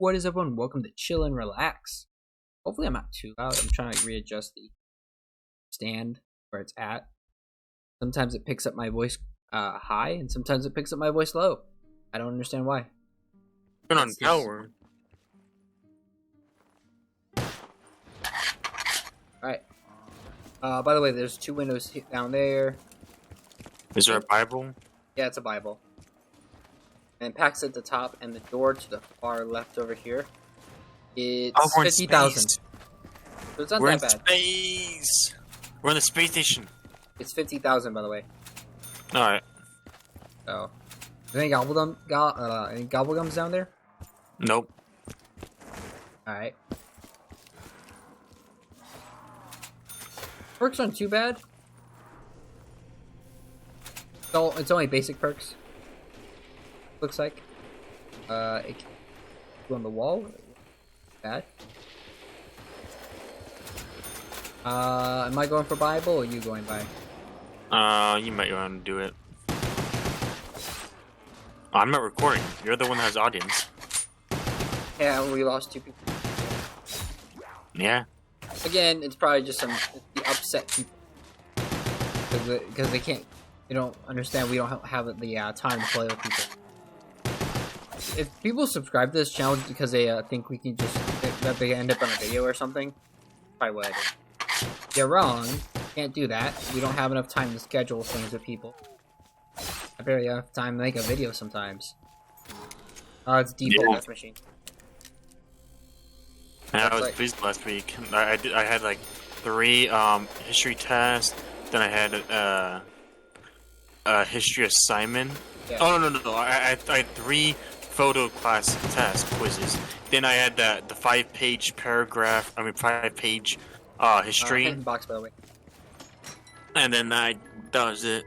What is everyone? Welcome to Chill and Relax. Hopefully I'm not too loud. I'm trying to readjust the stand where it's at. Sometimes it picks up my voice high, and sometimes it picks up my voice low. I don't understand why. Turn on power. Alright. By the way, there's two windows down there. Is there a Bible? Yeah, it's a Bible. And packs at the top, and the door to the far left over here. It's 50,000. So it's not We're that in bad. space. We're in the space station. It's 50,000, by the way. All right. So, is there any gobblegums down there? Nope. All right. Perks aren't too bad. So it's only basic perks. Looks like. It can go on the wall. Bad. Am I going for Bible or are you going by? You might want to do it. I'm not recording. You're the one that has audience. Yeah, we lost two people. Yeah. Again, it's probably just the upset people. Because they can't, they don't understand we don't have the time to play with people. If people subscribe to this channel because they think we can just, that they end up on a video or something, probably what I do. You're wrong. Can't do that. We don't have enough time to schedule things with people. I barely have time to make a video sometimes. Oh, it's default death machine. I was busy last week. I had like 3 history tests. Then I had a history assignment. Yeah. Oh no! I had 3 photo class test quizzes. Then I had the 5-page paragraph. 5-page history. Box, by the way. And then that was it.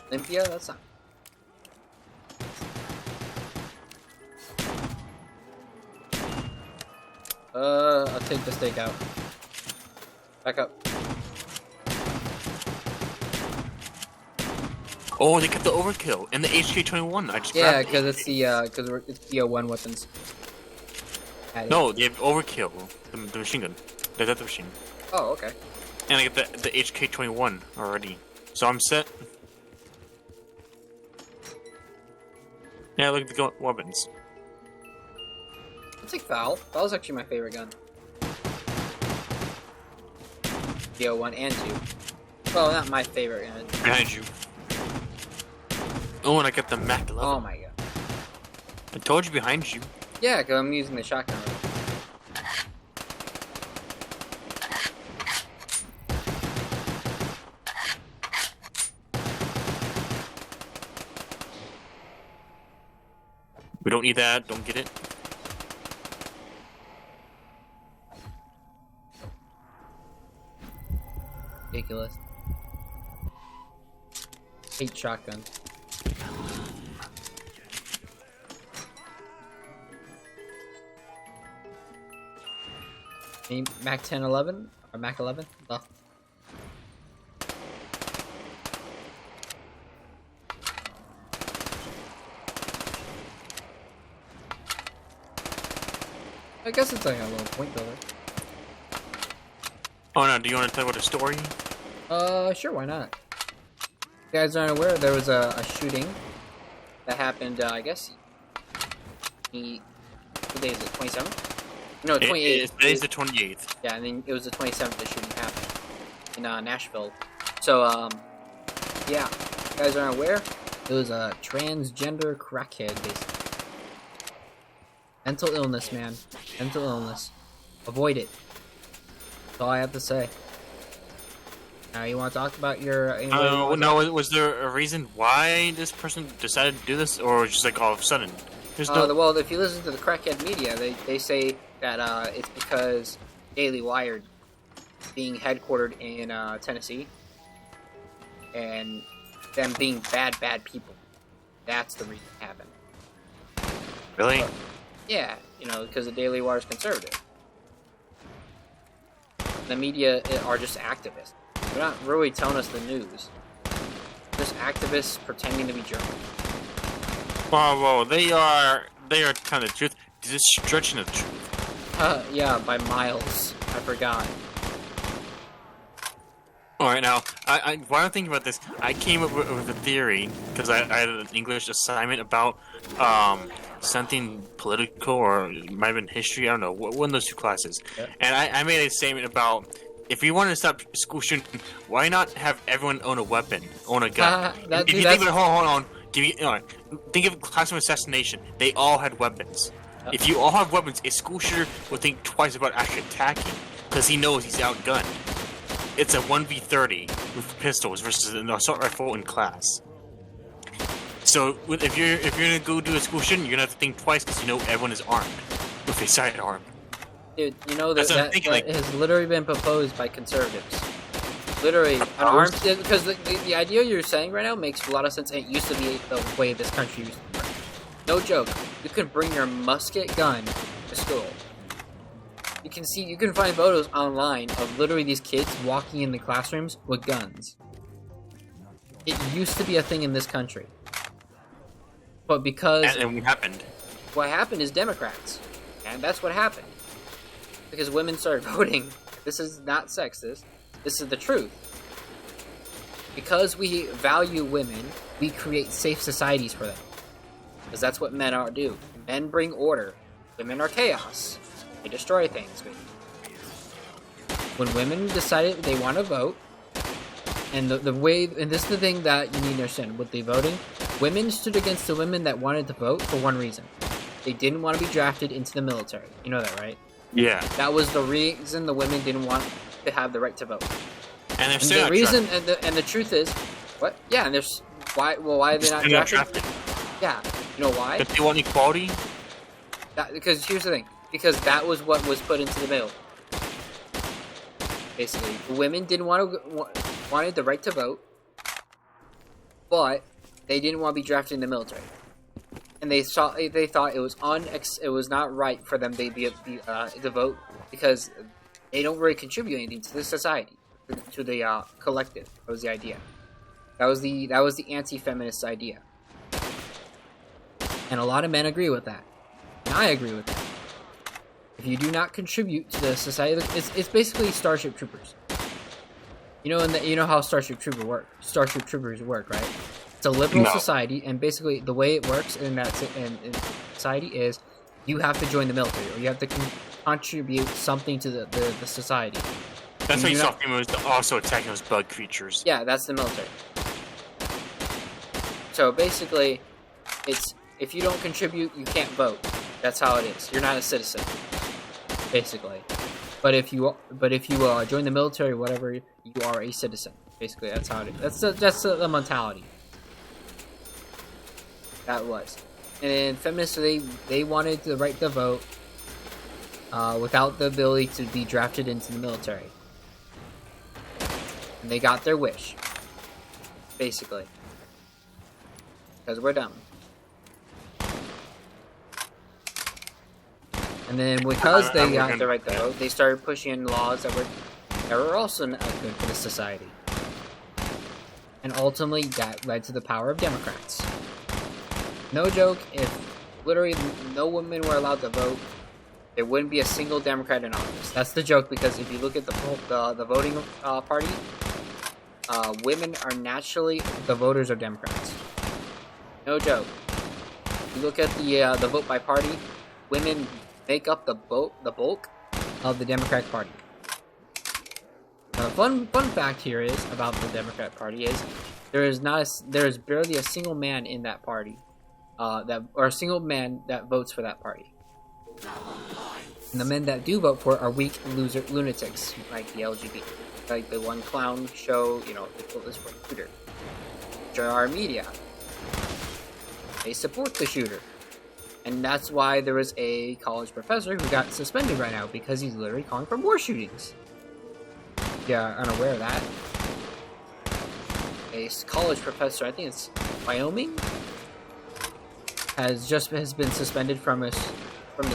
Olympia? That's not. I'll take the steak out. Back up. Oh, they got the overkill and the HK-21. I just Yeah, grabbed because it's the one weapons. No, they have overkill. The machine gun. The death machine. Oh, okay. And I get the HK-21 already. So I'm set. Yeah, look at the weapons. I'll take Val. Val's actually my favorite gun. The 1 and 2. Well, not my favorite gun. Behind you. Oh, and I get the Mac 11. Oh my god. I told you behind you. Yeah, because I'm using the shotgun. We don't need that. Don't get it. Ridiculous. Hate shotgun. Any Mac 10, 11? Or Mac 11? Oh. I guess it's like a little point builder. Oh no, do you want to tell about a story? Sure, why not? You guys aren't aware, there was a shooting that happened, I guess, what day is it, 27th? No, 28th. Today's the 28th. Yeah, I mean, it was the 27th the shooting happened in Nashville. So, yeah, you guys aren't aware, it was a transgender crackhead, basically. Mental illness, man. Mental illness. Avoid it. That's all I have to say. Now, you want to talk about your... No, was there a reason why this person decided to do this, or was it just like all of a sudden? Well, if you listen to the crackhead media, they say that it's because Daily Wire being headquartered in Tennessee and them being bad people. That's the reason it happened. Really? Yeah, because the Daily Wire is conservative. The media are just activists. They're not really telling us the news. Just activists pretending to be journalists. Well, they are kind of truth. This stretching the truth. Yeah, by miles. I forgot. All right, now, while I'm thinking about this, I came up with a theory because I had an English assignment about something political or it might have been history. I don't know, one of those two classes. Yep. And I made a statement about if you want to stop school shooting, why not have everyone own a weapon, own a gun? If you think of it, hold on. Think of classroom assassination. They all had weapons. Yep. If you all have weapons, a school shooter will think twice about actually attacking because he knows he's outgunned. It's a 1v30 with pistols versus an assault rifle in class. So if you're gonna go do a school shooting, you're gonna have to think twice because you know everyone is armed with a sidearm. Dude, you know that like, has literally been proposed by conservatives. Literally, an armed, because the idea you're saying right now makes a lot of sense. And it used to be the way this country used to work. No joke. You could bring your musket gun to school. You can find photos online of literally these kids walking in the classrooms with guns. It used to be a thing in this country. But because... And what happened? What happened is Democrats. And that's what happened. Because women started voting. This is not sexist. This is the truth. Because we value women, we create safe societies for them. Because that's what men do. Men bring order. Women are chaos. They destroy things. When women decided they want to vote, and the way, and this is the thing that you need to understand with the voting, women stood against the women that wanted to vote for one reason. They didn't want to be drafted into the military. You know that, right? Yeah. That was the reason the women didn't want to have the right to vote. And they're still the reason, and the truth is, what? Yeah, and there's why? Well, why are they not drafted? Yeah, you know why? If they want equality. Because here's the thing. Because that was what was put into the bill. Basically, women didn't wanted the right to vote, but they didn't want to be drafted in the military, and they thought it was not right for them to vote because they don't really contribute anything to the society, to the collective. That was the idea. That was the anti-feminist idea, and a lot of men agree with that, and I agree with that. If you do not contribute to the society, it's basically Starship Troopers. You know how Starship Troopers work, right? It's a liberal society, and basically the way it works in society is you have to join the military, or you have to contribute something to the society. That's why you saw females also attacking those bug creatures. Yeah, that's the military. So basically, it's if you don't contribute, you can't vote. That's how it is. You're not a citizen. Basically, but if you join the military, or whatever, you are a citizen. Basically, that's how it is. That's the mentality. That was, and then feminists they wanted the right to vote, without the ability to be drafted into the military, and they got their wish. Basically, because we're dumb. And then because they got the right to vote, they started pushing in laws that were also not good for the society. And ultimately, that led to the power of Democrats. No joke, if literally no women were allowed to vote, there wouldn't be a single Democrat in office. That's the joke, because if you look at the voting party, women are naturally the voters of Democrats. No joke. If you look at the vote by party, women make up the bulk of the Democratic Party. Fun fact here is about the Democrat Party is there is barely a single man in that party, or a single man that votes for that party. And the men that do vote for it are weak lunatics like the LGBT, like the one clown show, they killed this one shooter. JR Media, they support the shooter. And that's why there was a college professor who got suspended right now, because he's literally calling for more shootings. Yeah, unaware of that. A college professor, I think it's Wyoming, has been suspended from the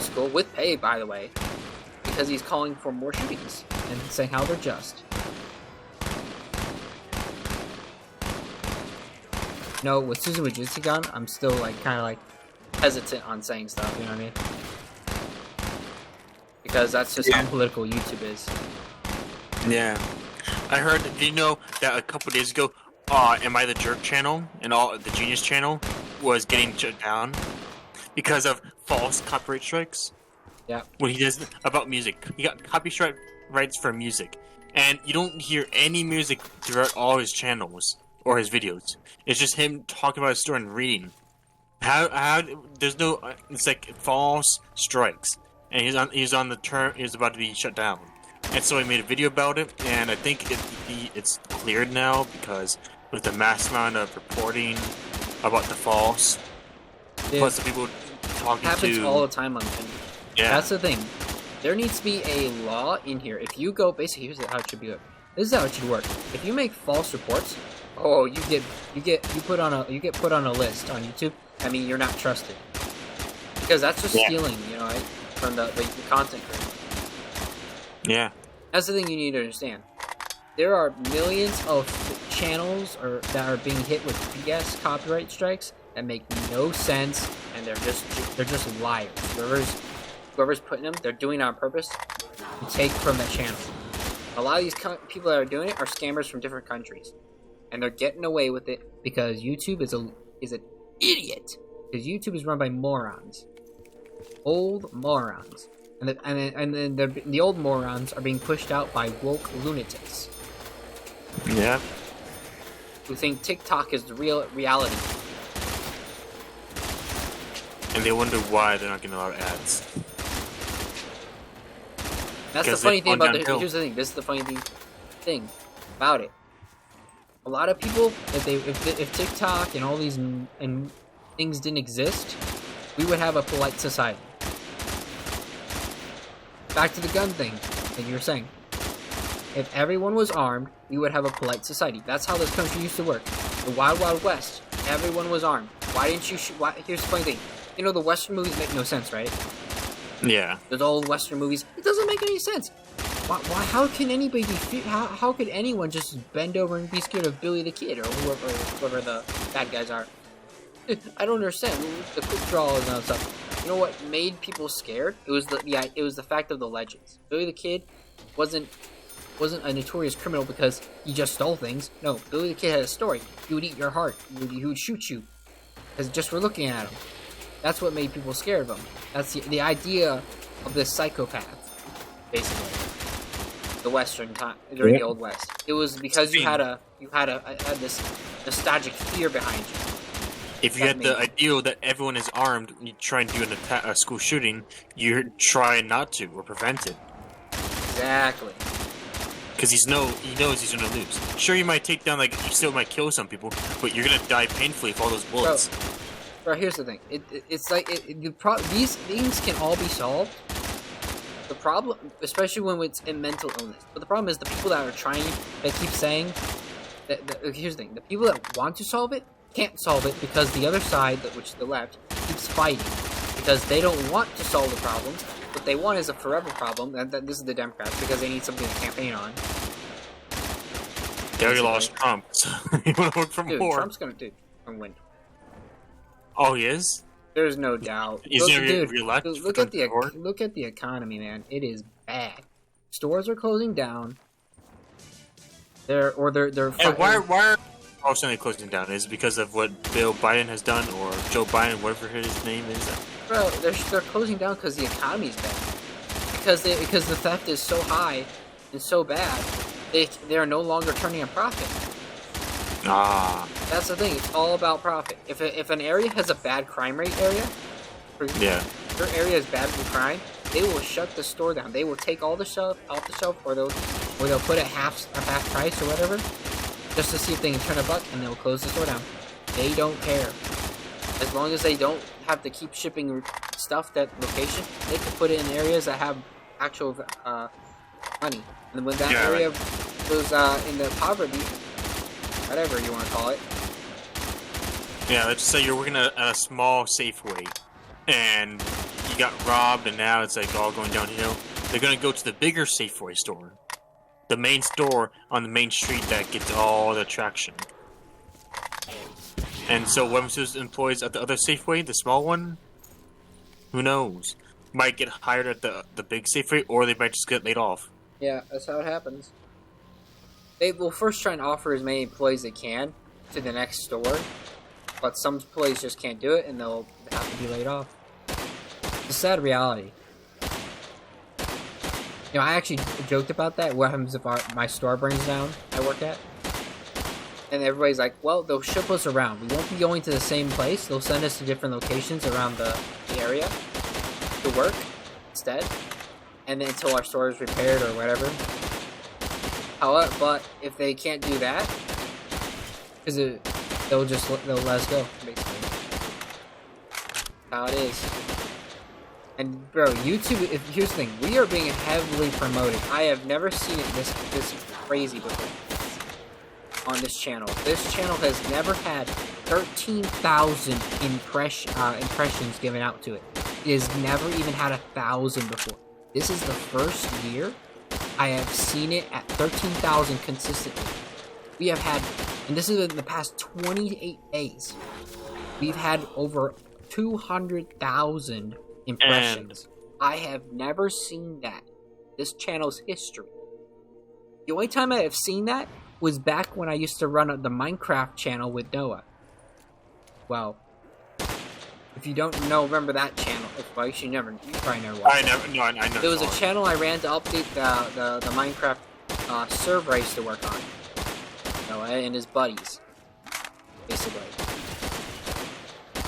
school with pay, by the way, because he's calling for more shootings and saying how they're just. No, with Susan Wojcicki, I'm still like kind of like hesitant on saying stuff. You know what I mean? Because that's just how political YouTube is. Yeah. I heard, do you know that a couple days ago, Am I the Jerk channel and all the Genius channel was getting shut down because of false copyright strikes? Yeah. When he does about music, he got copyright rights for music, and you don't hear any music throughout all his channels or his videos. It's just him talking about his story and reading. How there's no it's like false strikes, and he's on the turn. He's about to be shut down. And so he made a video about it, and I think it's cleared now because with the mass amount of reporting about the false, plus the people talking happens to... happens all the time on the internet. Yeah. That's the thing. There needs to be a law in here. If you go... Basically, here's how it should be. This is how it should work. If you make false reports, oh, you get put on a list on YouTube. I mean, you're not trusted. Because that's just stealing, you know, right? From the content creator. Yeah. That's the thing you need to understand. There are millions of channels that are being hit with BS copyright strikes that make no sense, and they're just liars. Whoever's putting them, they're doing it on purpose to take from that channel. A lot of these people that are doing it are scammers from different countries, and they're getting away with it because YouTube is an idiot. Because YouTube is run by morons, old morons. And then the old morons are being pushed out by woke lunatics. Yeah. Who think TikTok is the real reality. And they wonder why they're not getting a lot of ads. That's the funny thing about here's the thing. This is the funny thing about it. A lot of people, if TikTok and all these things didn't exist, we would have a polite society. Back to the gun thing that you were saying. If everyone was armed, we would have a polite society. That's how this country used to work. The Wild Wild West, everyone was armed. Why didn't you shoot? Here's the funny thing. You know, the Western movies make no sense, right? Yeah. Those old Western movies, it doesn't make any sense. Why? How can anybody? How could anyone just bend over and be scared of Billy the Kid or whoever the bad guys are? I don't understand. The quick draw and all stuff. You know what made people scared? It was the fact of the legends. Billy the Kid wasn't a notorious criminal because he just stole things. No, Billy the Kid had a story. He would eat your heart. He would shoot you, because just for looking at him. That's what made people scared of him. That's the idea of this psychopath, basically. The Western time during the Old West. It was because you had this nostalgic fear behind you. If you had the ideal that everyone is armed and you try and do a school shooting, you're trying not to or prevent it. Exactly. Because he knows he's gonna lose. Sure, you might take down, like, you still might kill some people, but you're gonna die painfully with all those bullets. Bro, here's the thing. It's like these things can all be solved. The problem, especially when it's in mental illness. But the problem is the people that are trying, that keep saying that. Here's the thing: the people that want to solve it can't solve it because the other side, which is the left, keeps fighting because they don't want to solve the problems. What they want is a forever problem. This is the Democrats because they need something to campaign on. They already lost Trump, so you want to vote for more. Trump's gonna win. Oh, he is? There's no doubt. He's gonna be re-elected. Look at the economy, man. It is bad. Stores are closing down. They're And why are all suddenly closing down? Is it because of what Bill Biden has done, or Joe Biden, whatever his name is? Bro, they're closing down because the economy is bad. Because the theft is so high and so bad, they are no longer turning a profit. That's the thing. It's all about profit. If an area has a bad crime rate area, your area is bad with crime, they will shut the store down. They will take all the stuff off the shelf, or they'll put it half price or whatever, just to see if they can turn a buck, and they'll close the store down. They don't care. As long as they don't have to keep shipping stuff that location, they can put it in areas that have actual money. And when that area goes in the poverty, whatever you want to call it. Yeah, let's just say you're working at a small Safeway, and you got robbed, and now it's like all going downhill. They're gonna go to the bigger Safeway store, the main store on the main street that gets all the traction. And so Webster's employees at the other Safeway, the small one, who knows? Might get hired at the big Safeway, or they might just get laid off. Yeah, that's how it happens. They will first try and offer as many employees as they can to the next store, but some employees just can't do it, and they'll have to be laid off. It's a sad reality. You know, I actually joked about that. What happens if my store burns down I work at? And everybody's like, well, they'll ship us around. We won't be going to the same place. They'll send us to different locations around the area to work instead. And then until our store is repaired or whatever. However, but if they can't do that, because they'll let us go, basically. How it is. And bro, YouTube. Here's the thing: we are being heavily promoted. I have never seen it this crazy before on this channel. This channel has never had 13,000 impressions given out to it. It has never even had 1,000 before. This is the first year I have seen it at 13,000 consistently. We have had, and this is in the past 28 days, we've had over 200,000 impressions. I have never seen that. This channel's history. The only time I have seen that was back when I used to run the Minecraft channel with Noah. Well, if you don't remember that channel, well, you probably never watched it. I never. There was a channel I ran to update the Minecraft server I used to work on. Noah and his buddies, basically.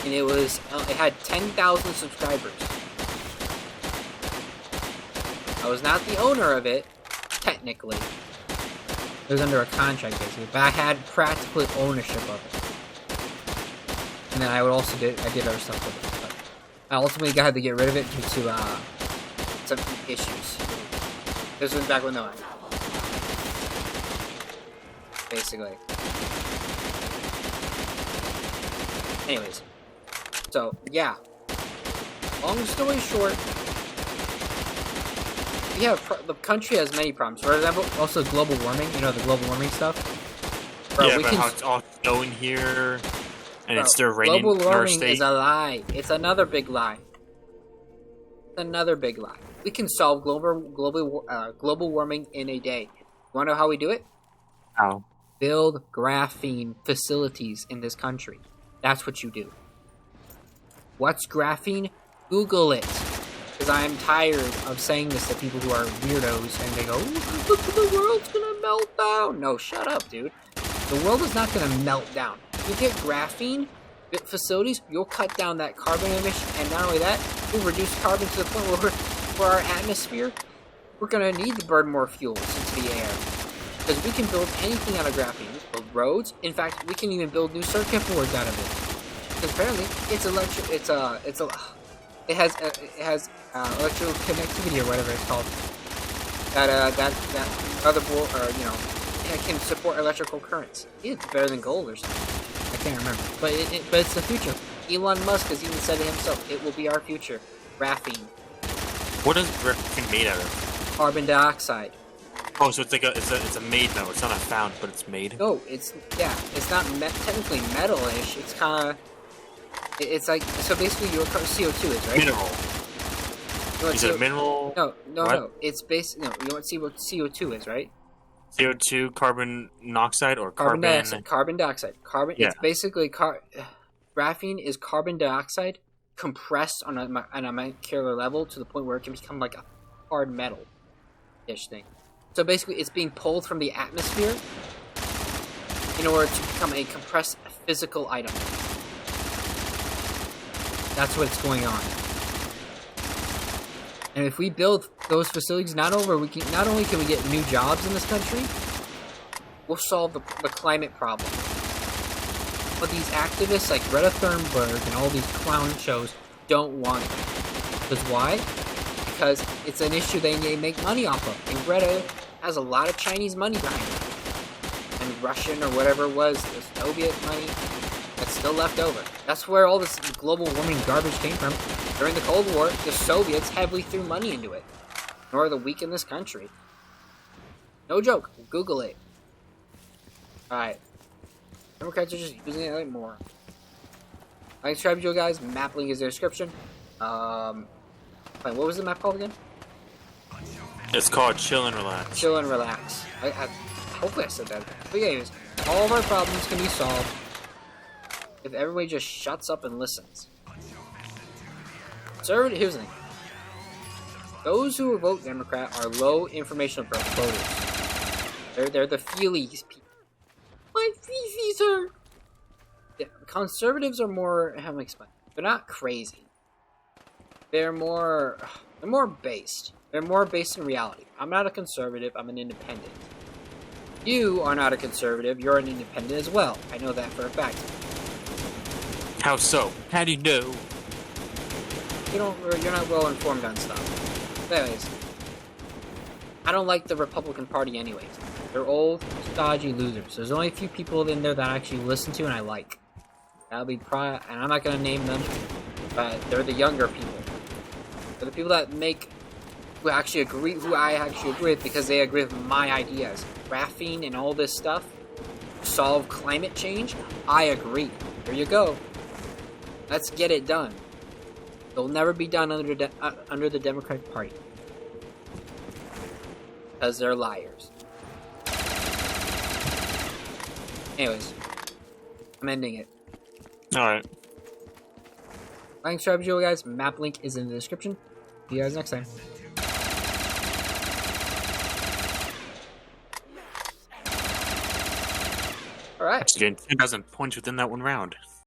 And it had 10,000 subscribers. I was not the owner of it, technically. It was under a contract, basically, but I had practical ownership of it. And then I did other stuff with it. But I ultimately had to get rid of it due to some issues. This was back when Noah. Basically. Anyways. So, yeah. Long story short, yeah, the country has many problems. For example, also global warming. You know, the global warming stuff. Bro, yeah, how it's all snowing here, and it's still raining in our state. Global warming is a lie. It's another big lie. It's another big lie. We can solve global warming in a day. You want to know how we do it? How? Build graphene facilities in this country. That's what you do. What's graphene? Google it. Because I am tired of saying this to people who are weirdos and they go, look, the world's gonna melt down. No, shut up, dude. The world is not gonna melt down. You get graphene facilities, you'll cut down that carbon emission, and not only that, we'll reduce carbon to the point where for our atmosphere, we're gonna need to burn more fuels into the air. Because we can build anything out of graphene. We can build roads. In fact, we can even build new circuit boards out of it. Because apparently, it has electrical connectivity or whatever it's called. That motherboard, or it can support electrical currents. It's better than gold or something. I can't remember, but it's the future. Elon Musk has even said it himself. It will be our future. Graphene. What is graphene made out of? Carbon dioxide. Oh, so it's like it's a made metal. It's not a found, but it's made. No, it's not technically metal-ish. It's kind of. It's like, so basically you know what CO2 is, right? Mineral. Is it a mineral? No. It's you know what CO2 is, right? CO2, carbon monoxide, or carbon dioxide. Carbon dioxide. Yeah. It's basically graphene is carbon dioxide compressed on a molecular level to the point where it can become like a hard metal-ish thing. So basically, it's being pulled from the atmosphere in order to become a compressed physical item. That's what's going on. And if we build those facilities, not only can we get new jobs in this country, we'll solve the climate problem. But these activists like Greta Thunberg and all these clown shows don't want it. Because why? Because it's an issue they make money off of. And Greta has a lot of Chinese money behind it. And Russian or whatever it was, the Soviet money. That's still left over. That's where all this global warming garbage came from. During the Cold War, the Soviets heavily threw money into it. Nor the weak in this country. No joke. Google it. Alright. Democrats are just using it more. Like subscribe to you guys. Map link is in the description. Wait, what was the map called again? It's called Chill and Relax. Chill and relax. I hopefully I said that. But anyways, all of our problems can be solved if everybody just shuts up and listens. Here's the thing. Those who vote Democrat are low informational voters. They're the feelies people. My feces hurt. Yeah, conservatives are more. How do I explain? They're not crazy. They're more based. They're more based in reality. I'm not a conservative. I'm an independent. You are not a conservative. You're an independent as well. I know that for a fact. How so? How do you know? You're not well informed on stuff. But anyways, I don't like the Republican Party anyways. They're old, stodgy losers. There's only a few people in there that I actually listen to and I like. That'll be and I'm not gonna name them, but they're the younger people. They're the people that who I actually agree with because they agree with my ideas. Graphene and all this stuff solve climate change. I agree. There you go. Let's get it done. They'll never be done under the Democratic Party because they're liars. Anyways, I'm ending it. Alright. Like, subscribe to you guys. Map link is in the description. See you guys next time. Alright. Getting 10,000 points within that one round.